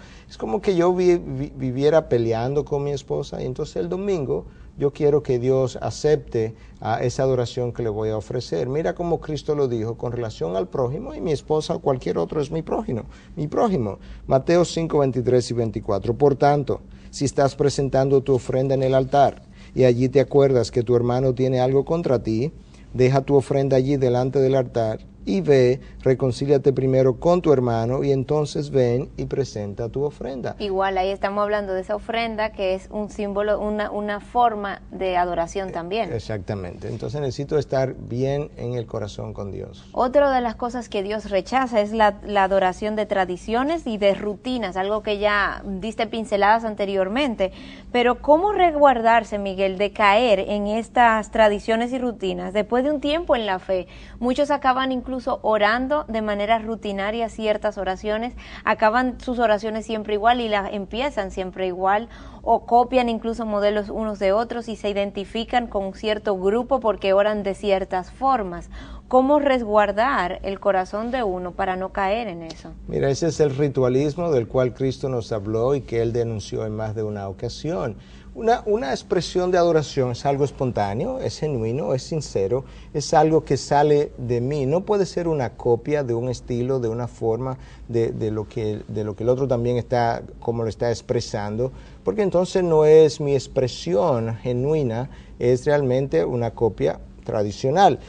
que yo viviera peleando con mi esposa y entonces el domingo yo quiero que Dios acepte esa adoración que le voy a ofrecer. Mira cómo Cristo lo dijo con relación al prójimo, y mi esposa o cualquier otro es mi prójimo. Mateo 5, 23 y 24. Por tanto, si estás presentando tu ofrenda en el altar y allí te acuerdas que tu hermano tiene algo contra ti, deja tu ofrenda allí delante del altar y ve, reconcíliate primero con tu hermano y entonces ven y presenta tu ofrenda. Igual ahí estamos hablando de esa ofrenda que es un símbolo, una forma de adoración también. Exactamente, entonces necesito estar bien en el corazón con Dios. Otra de las cosas que Dios rechaza es la adoración de tradiciones y de rutinas, algo que ya diste pinceladas anteriormente, pero ¿cómo resguardarse, Miguel, de caer en estas tradiciones y rutinas? Después de un tiempo en la fe, muchos acaban incluso orando de manera rutinaria ciertas oraciones, acaban sus oraciones siempre igual y las empiezan siempre igual, o copian incluso modelos unos de otros y se identifican con un cierto grupo porque oran de ciertas formas. ¿Cómo resguardar el corazón de uno para no caer en eso? Mira, ese es el ritualismo del cual Cristo nos habló y que Él denunció en más de una ocasión. Una expresión de adoración es algo espontáneo, es genuino, es sincero, es algo que sale de mí. No puede ser una copia de un estilo, de una forma, de lo que el otro también está, como lo está expresando, porque entonces no es mi expresión genuina, es realmente una copia tradicional.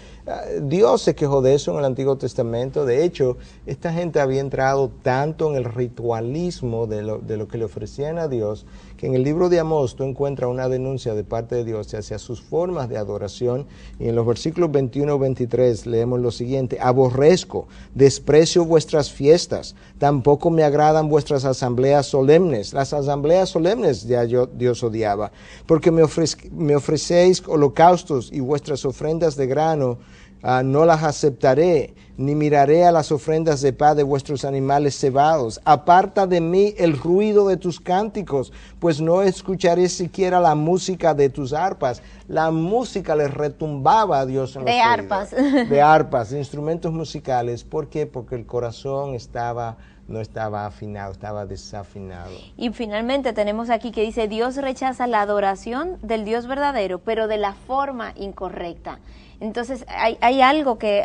Dios se quejó de eso en el Antiguo Testamento. De hecho, esta gente había entrado tanto en el ritualismo de lo que le ofrecían a Dios, que en el libro de Amós tú encuentras una denuncia de parte de Dios hacia sus formas de adoración, y en los versículos 21 y 23 leemos lo siguiente: aborrezco, desprecio vuestras fiestas, tampoco me agradan vuestras asambleas solemnes. Las asambleas solemnes ya Dios odiaba, porque me ofrecéis holocaustos y vuestras ofrendas de grano no las aceptaré, ni miraré a las ofrendas de paz de vuestros animales cebados. Aparta de mí el ruido de tus cánticos, pues no escucharé siquiera la música de tus arpas. La música les retumbaba a Dios en los oídos. Arpas. De arpas, de instrumentos musicales. ¿Por qué? Porque el corazón no estaba afinado, estaba desafinado. Y finalmente tenemos aquí que dice, Dios rechaza la adoración del Dios verdadero, pero de la forma incorrecta. Entonces hay algo que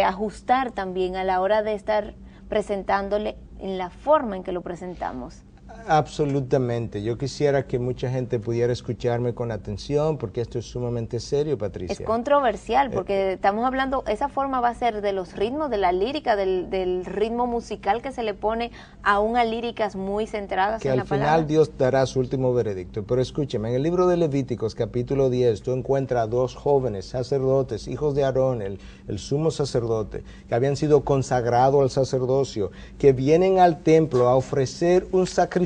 ajustar también a la hora de estar presentándole en la forma en que lo presentamos. Absolutamente. Yo quisiera que mucha gente pudiera escucharme con atención porque esto es sumamente serio, Patricia. Es controversial porque estamos hablando, esa forma va a ser de los ritmos, de la lírica, del ritmo musical que se le pone aún a líricas muy centradas en la palabra. Que al final Dios dará su último veredicto. Pero escúcheme, en el libro de Levíticos, capítulo 10, tú encuentras a dos jóvenes sacerdotes, hijos de Aarón, el sumo sacerdote, que habían sido consagrados al sacerdocio, que vienen al templo a ofrecer un sacrificio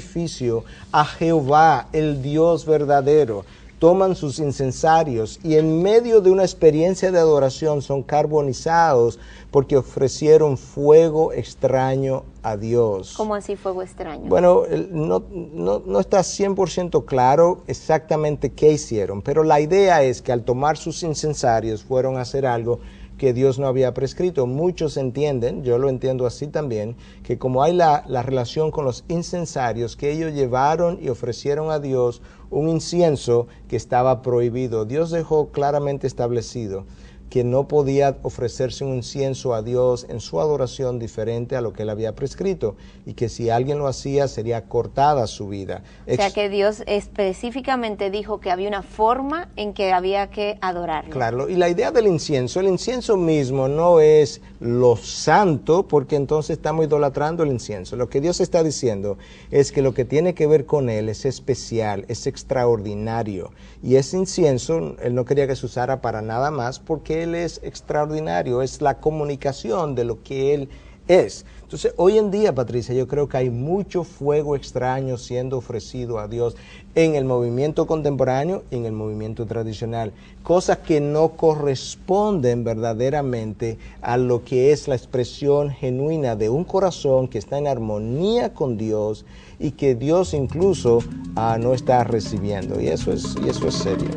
a Jehová, el Dios verdadero. Toman sus incensarios y en medio de una experiencia de adoración son carbonizados porque ofrecieron fuego extraño a Dios. ¿Cómo así fuego extraño? Bueno, no está 100% claro exactamente qué hicieron, pero la idea es que al tomar sus incensarios fueron a hacer algo que Dios no había prescrito. Muchos entienden, yo lo entiendo así también, que como hay la relación con los incensarios, que ellos llevaron y ofrecieron a Dios un incienso que estaba prohibido. Dios dejó claramente establecido que no podía ofrecerse un incienso a Dios en su adoración diferente a lo que Él había prescrito, y que si alguien lo hacía sería cortada su vida. O sea que Dios específicamente dijo que había una forma en que había que adorarlo. Claro, y la idea del incienso, el incienso mismo no es lo santo, porque entonces estamos idolatrando el incienso. Lo que Dios está diciendo es que lo que tiene que ver con Él es especial, es extraordinario, y ese incienso Él no quería que se usara para nada más porque Él es extraordinario, es la comunicación de lo que Él es. Entonces, hoy en día, Patricia, yo creo que hay mucho fuego extraño siendo ofrecido a Dios en el movimiento contemporáneo y en el movimiento tradicional. Cosas que no corresponden verdaderamente a lo que es la expresión genuina de un corazón que está en armonía con Dios y que Dios incluso no está recibiendo. Y eso es serio.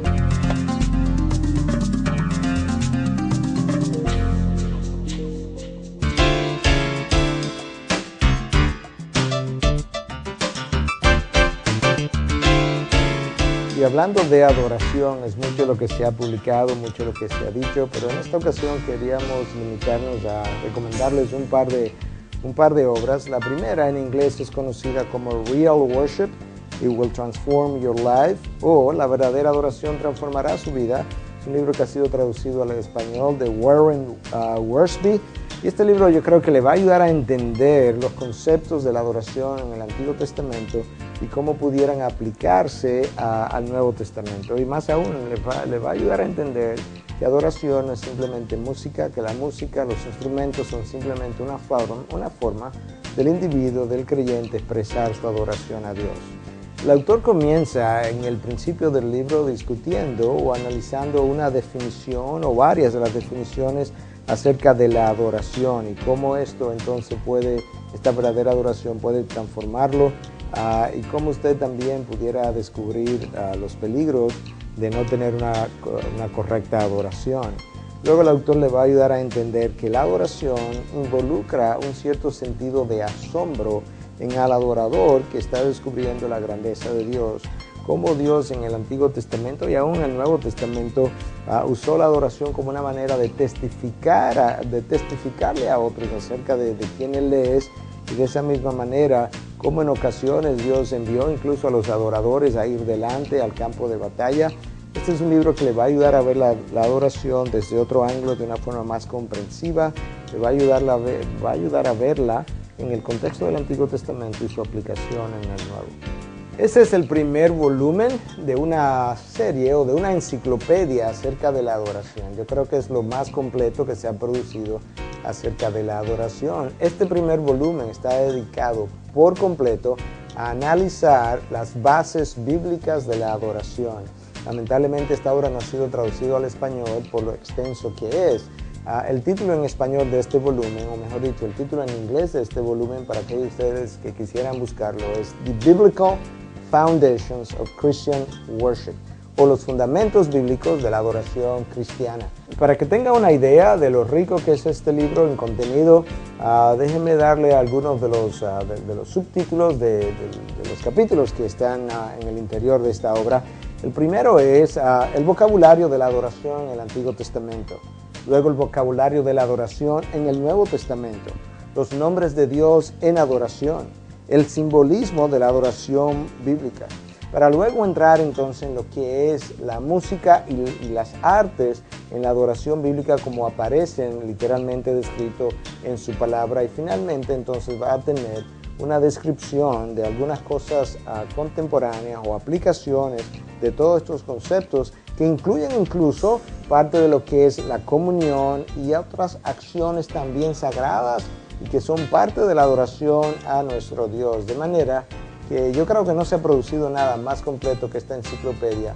Y hablando de adoración, es mucho lo que se ha publicado, mucho lo que se ha dicho, pero en esta ocasión queríamos limitarnos a recomendarles un par de obras. La primera en inglés es conocida como Real Worship, It Will Transform Your Life, o La verdadera adoración transformará su vida. Es un libro que ha sido traducido al español de Warren Wiersbe. Y este libro yo creo que le va a ayudar a entender los conceptos de la adoración en el Antiguo Testamento y cómo pudieran aplicarse al Nuevo Testamento. Y más aún, le va a ayudar a entender que adoración no es simplemente música, que la música, los instrumentos son simplemente una forma del individuo, del creyente, expresar su adoración a Dios. El autor comienza en el principio del libro discutiendo o analizando una definición o varias de las definiciones acerca de la adoración y cómo esto entonces esta verdadera adoración puede transformarlo y cómo usted también pudiera descubrir los peligros de no tener una correcta adoración. Luego el autor le va a ayudar a entender que la adoración involucra un cierto sentido de asombro en el adorador que está descubriendo la grandeza de Dios, cómo Dios en el Antiguo Testamento y aún en el Nuevo Testamento usó la adoración como una manera de testificarle a otros acerca de quién Él es, y de esa misma manera como en ocasiones Dios envió incluso a los adoradores a ir delante al campo de batalla. Este es un libro que le va a ayudar a ver la adoración desde otro ángulo, de una forma más comprensiva, le va a ayudar a verla en el contexto del Antiguo Testamento y su aplicación en el Nuevo. Este es el primer volumen de una serie o de una enciclopedia acerca de la adoración. Yo creo que es lo más completo que se ha producido acerca de la adoración. Este primer volumen está dedicado por completo a analizar las bases bíblicas de la adoración. Lamentablemente esta obra no ha sido traducida al español por lo extenso que es, El título en español de este volumen, o mejor dicho, el título en inglés de este volumen, para aquellos de ustedes que quisieran buscarlo, es The Biblical Foundations of Christian Worship, o los fundamentos bíblicos de la adoración cristiana. Para que tenga una idea de lo rico que es este libro en contenido, déjenme darle algunos de los subtítulos de los capítulos que están en el interior de esta obra. El primero es el vocabulario de la adoración en el Antiguo Testamento. Luego el vocabulario de la adoración en el Nuevo Testamento. Los nombres de Dios en adoración. El simbolismo de la adoración bíblica. Para luego entrar entonces en lo que es la música y las artes en la adoración bíblica como aparecen literalmente descrito en su palabra. Y finalmente entonces va a tener una descripción de algunas cosas contemporáneas o aplicaciones de todos estos conceptos que incluyen incluso parte de lo que es la comunión y otras acciones también sagradas y que son parte de la adoración a nuestro Dios. De manera que yo creo que no se ha producido nada más completo que esta enciclopedia.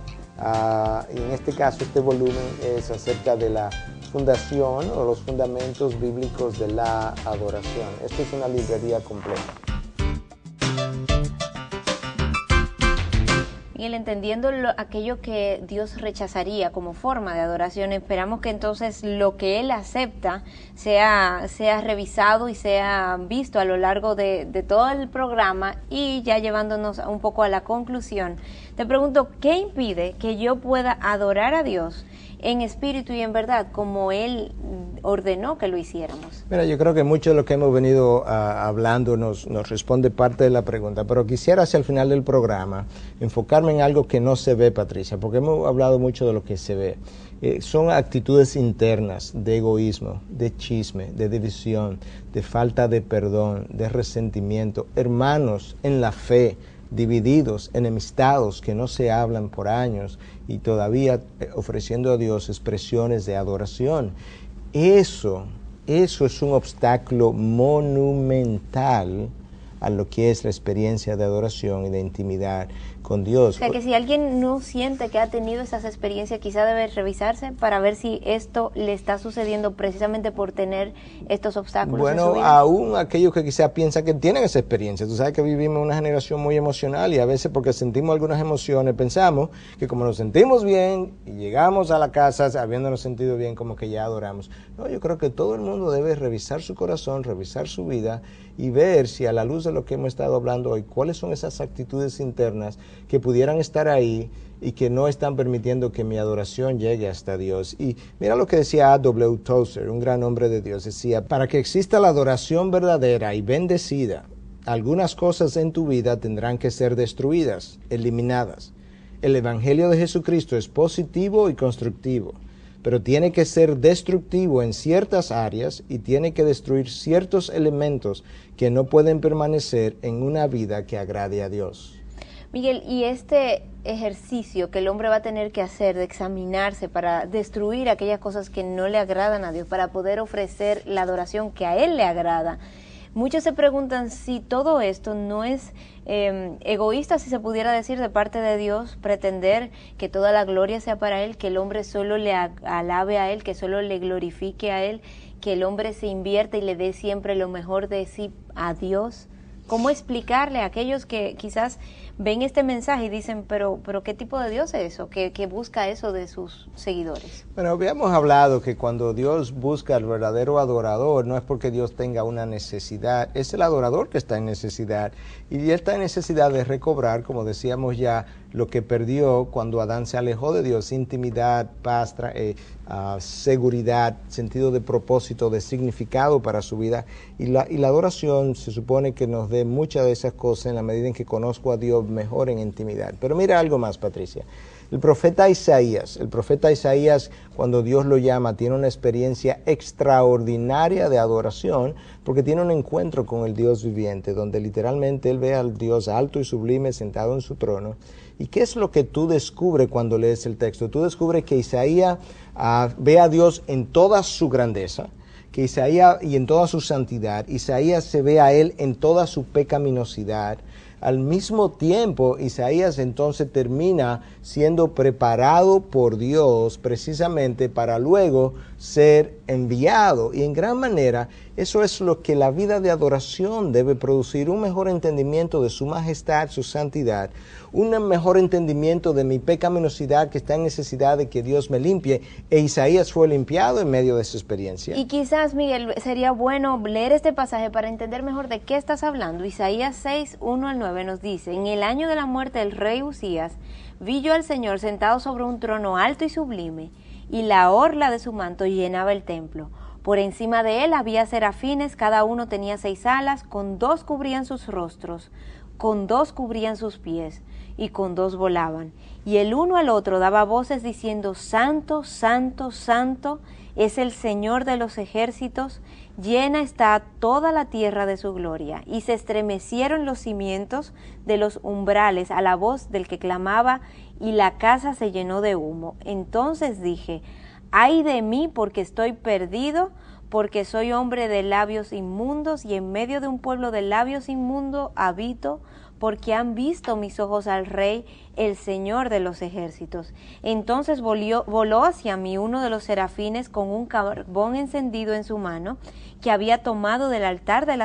Y en este caso este volumen es acerca de la fundación o los fundamentos bíblicos de la adoración. Esto es una librería completa. Miguel, entendiendo aquello que Dios rechazaría como forma de adoración, esperamos que entonces lo que Él acepta sea revisado y sea visto a lo largo de todo el programa. Y ya llevándonos un poco a la conclusión, te pregunto, ¿qué impide que yo pueda adorar a Dios en espíritu y en verdad, como Él ordenó que lo hiciéramos? Mira, yo creo que mucho de lo que hemos venido hablando nos responde parte de la pregunta, pero quisiera hacia el final del programa enfocarme en algo que no se ve, Patricia, porque hemos hablado mucho de lo que se ve. Son actitudes internas de egoísmo, de chisme, de división, de falta de perdón, de resentimiento, hermanos en la fe, divididos, enemistados, que no se hablan por años y todavía ofreciendo a Dios expresiones de adoración. Eso es un obstáculo monumental a lo que es la experiencia de adoración y de intimidad con Dios. O sea, que si alguien no siente que ha tenido esas experiencias, quizá debe revisarse para ver si esto le está sucediendo precisamente por tener estos obstáculos. Bueno, en su vida. aún aquellos que quizá piensan que tienen esa experiencia. Tú sabes que vivimos en una generación muy emocional y a veces porque sentimos algunas emociones pensamos que como nos sentimos bien y llegamos a la casa habiéndonos sentido bien, como que ya adoramos. No, yo creo que todo el mundo debe revisar su corazón, revisar su vida y ver si a la luz de lo que hemos estado hablando hoy, cuáles son esas actitudes internas que pudieran estar ahí y que no están permitiendo que mi adoración llegue hasta Dios. Y mira lo que decía A.W. Tozer, un gran hombre de Dios, decía, para que exista la adoración verdadera y bendecida, algunas cosas en tu vida tendrán que ser destruidas, eliminadas. El Evangelio de Jesucristo es positivo y constructivo, pero tiene que ser destructivo en ciertas áreas y tiene que destruir ciertos elementos que no pueden permanecer en una vida que agrade a Dios. Miguel, y este ejercicio que el hombre va a tener que hacer de examinarse para destruir aquellas cosas que no le agradan a Dios, para poder ofrecer la adoración que a Él le agrada, muchos se preguntan si todo esto no es egoísta, si se pudiera decir, de parte de Dios, pretender que toda la gloria sea para Él, que el hombre solo le alabe a Él, que solo le glorifique a Él, que el hombre se invierta y le dé siempre lo mejor de sí a Dios. ¿Cómo explicarle a aquellos que quizás ven este mensaje y dicen, pero qué tipo de Dios es eso, que busca eso de sus seguidores? Bueno, habíamos hablado que cuando Dios busca al verdadero adorador, no es porque Dios tenga una necesidad, es el adorador que está en necesidad. Y Él está en necesidad de recobrar, como decíamos ya, lo que perdió cuando Adán se alejó de Dios: intimidad, paz, seguridad, sentido de propósito, de significado para su vida. Y la adoración se supone que nos dé muchas de esas cosas en la medida en que conozco a Dios mejor en intimidad. Pero mira algo más, Patricia. El profeta Isaías, cuando Dios lo llama, tiene una experiencia extraordinaria de adoración porque tiene un encuentro con el Dios viviente, donde literalmente él ve al Dios alto y sublime sentado en su trono. ¿Y qué es lo que tú descubres cuando lees el texto? Tú descubres que Isaías ve a Dios en toda su grandeza, que Isaías y en toda su santidad. Isaías se ve a él en toda su pecaminosidad. al mismo tiempo Isaías entonces termina siendo preparado por Dios precisamente para luego ser enviado. Y en gran manera eso es lo que la vida de adoración debe producir, un mejor entendimiento de su majestad, su santidad, un mejor entendimiento de mi pecaminosidad que está en necesidad de que Dios me limpie. E Isaías fue limpiado en medio de esa experiencia. Y quizás, Miguel, sería bueno leer este pasaje para entender mejor de qué estás hablando. Isaías 6, 1 al 9 nos dice: en el año de la muerte del rey Usías, vi yo al Señor sentado sobre un trono alto y sublime, y la orla de su manto llenaba el templo. Por encima de él había serafines, cada uno tenía 6 alas, con 2 cubrían sus rostros, con 2 cubrían sus pies, y con 2 volaban. Y el uno al otro daba voces diciendo: Santo, Santo, Santo es el Señor de los ejércitos, llena está toda la tierra de su gloria. Y se estremecieron los cimientos de los umbrales a la voz del que clamaba, y la casa se llenó de humo. Entonces dije: ay de mí, porque estoy perdido, porque soy hombre de labios inmundos, y en medio de un pueblo de labios inmundos habito, porque han visto mis ojos al Rey, el Señor de los ejércitos. Entonces voló hacia mí uno de los serafines con un carbón encendido en su mano, que había tomado del altar de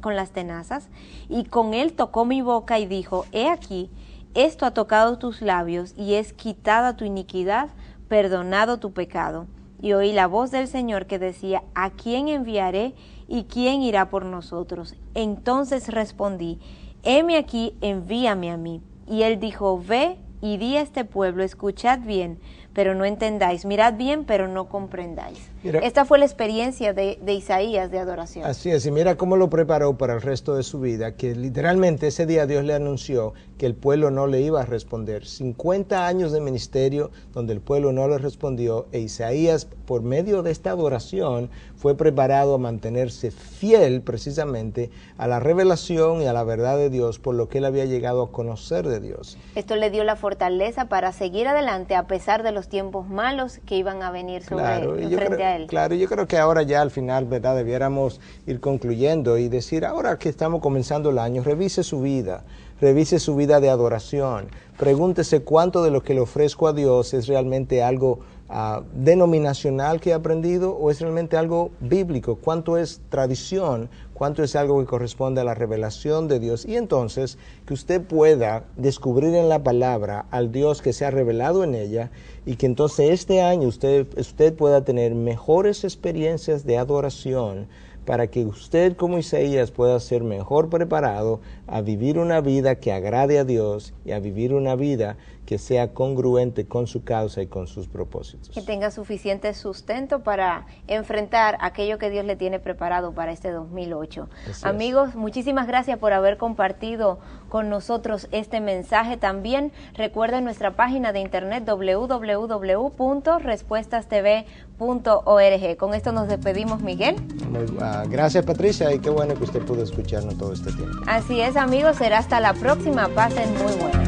con las tenazas, y con él tocó mi boca y dijo: he aquí, esto ha tocado tus labios, y es quitada tu iniquidad, perdonado tu pecado. Y oí la voz del Señor que decía: ¿a quién enviaré y quién irá por nosotros? Entonces respondí: heme aquí, envíame a mí. Y él dijo: ve y di a este pueblo, escuchad bien, pero no entendáis, mirad bien, pero no comprendáis. Mira, esta fue la experiencia de Isaías de adoración. Así es, y mira cómo lo preparó para el resto de su vida, que literalmente ese día Dios le anunció que el pueblo no le iba a responder. 50 años de ministerio donde el pueblo no le respondió, e Isaías, por medio de esta adoración, fue preparado a mantenerse fiel precisamente a la revelación y a la verdad de Dios, por lo que él había llegado a conocer de Dios. Esto le dio la fortaleza para seguir adelante a pesar de los tiempos malos que iban a venir frente a él. Claro, yo creo que ahora ya al final, ¿verdad?, debiéramos ir concluyendo y decir, ahora que estamos comenzando el año, revise su vida de adoración, pregúntese cuánto de lo que le ofrezco a Dios es realmente algo denominacional que he aprendido o es realmente algo bíblico, cuánto es tradición, cuánto es algo que corresponde a la revelación de Dios, y entonces que usted pueda descubrir en la palabra al Dios que se ha revelado en ella, y que entonces este año usted pueda tener mejores experiencias de adoración, para que usted como Isaías pueda ser mejor preparado a vivir una vida que agrade a Dios y a vivir una vida que sea congruente con su causa y con sus propósitos. Que tenga suficiente sustento para enfrentar aquello que Dios le tiene preparado para este 2008. Amigos, muchísimas gracias por haber compartido con nosotros este mensaje. También recuerden nuestra página de internet www.respuestastv.org. Con esto nos despedimos, Miguel. Gracias, Patricia, y qué bueno que usted pudo escucharnos todo este tiempo. Así es, amigos, será hasta la próxima. Pasen muy buenas.